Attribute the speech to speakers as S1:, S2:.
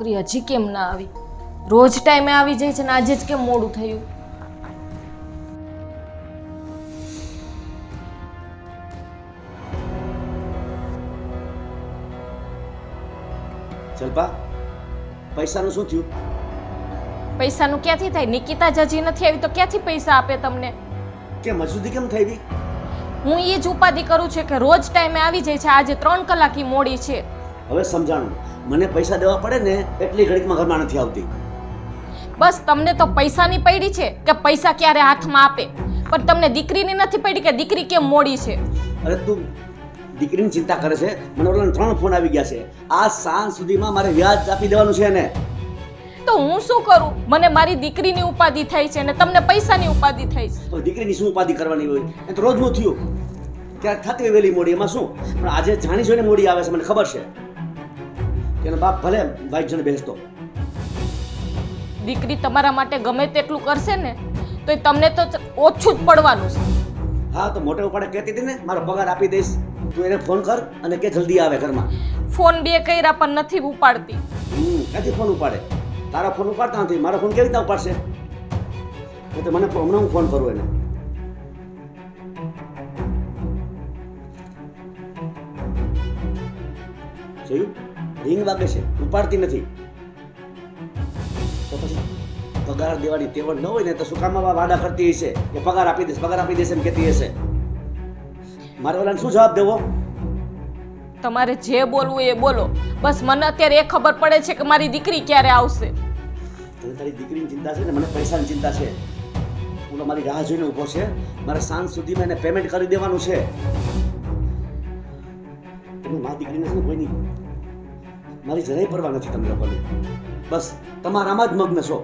S1: છોકરી હજી કેમ ના આવી? રોજ ટાઈમે આવી જાય છે ને આજે જ કેમ મોડું થયું?
S2: જલ્પા, પૈસાનું શું થયું?
S1: પૈસાનું ક્યાંથી થાય? નિકિતા જ હજી નથી આવી તો ક્યાંથી પૈસા આપે તમને?
S2: કેમ હજુ સુધી કેમ થઈ?
S1: હું એ જ ઉપાધિ કરું છું કે રોજ ટાઈમે આવી જાય છે, આજે 3 કલાક મોડી છે.
S2: હવે સમજાણું, મને પૈસા દેવા પડે ને એટલી ઘડીકમાં ઘરમાં નથી આવતી.
S1: બસ તમને તો પૈસાની પડી છે કે પૈસા ક્યારે હાથમાં આપે, પણ તમને દીકરીની નથી પડી કે દીકરી કેમ મોડી છે.
S2: અરે તું દીકરીની ચિંતા કરે છે, મને ઓલા 3 ફોન આવી ગયા છે. આ સાંજ સુધીમાં મારે વ્યાજ આપી દેવાનું છે ને.
S1: તો હું શું કરું? મને મારી દીકરીની ઉપાધિ થાય છે અને તમને પૈસાની ઉપાધિ થાય છે.
S2: તો દીકરીની શું ઉપાધિ કરવાની હોય? એ તો રોજનું થયું. ક્યાંક થતી હોય વહેલી મોડી, એમાં શું? પણ આજે જાણી જોઈને મોડી આવે છે, મને ખબર છે. એનો બાપ ભલે બાઈક જણ બેસતો.
S1: દીકરી તમારા માટે ગમે તેટલું કરશે ને તો એ તમને તો ઓછું જ પડવાનું છે.
S2: હા તો મોટે ઉપાડે કહેતી હતી ને મારો પગાર આપી દઈશ, તું એને ફોન કર અને કે જલ્દી આવે ઘરમાં.
S1: ફોન 2 કર્યા પણ નથી ઉપાડતી.
S2: ક્યાંથી ફોન ઉપાડે? તારા ફોન ઉપાડતા નથી, મારો ફોન કેવી રીતે ઉપાડશે? તો મને હમણાં હું ફોન કરું એને. જોયું? રિંગ વાગે છે, ઉપાડતી નથી. તો પછી પગાર દેવાની તેવડ ન હોય ને તો શું કામ વાડા કરતી હશે કે પગાર આપી દેશે, પગાર આપી દેશે એમ કહેતી હશે? મારે ઓલાને શું જવાબ દેવો?
S1: તમારે જે બોલવું એ બોલો, બસ મને અત્યારે એ ખબર પડે છે કે મારી દીકરી ક્યારે આવશે.
S2: તને તારી દીકરીની ચિંતા છે ને મને પૈસાની ચિંતા છે. ઓલો મારી રાહ જોઈને ઊભો છે, મારે સાંજ સુધીમાં એને પેમેન્ટ કરી દેવાનું છે. તમે મા દીકરીને છે ને કોઈની મારી જરાય પરવા નથી તમને લોકોને. બસ તમારામાં જ મગ્ન છો.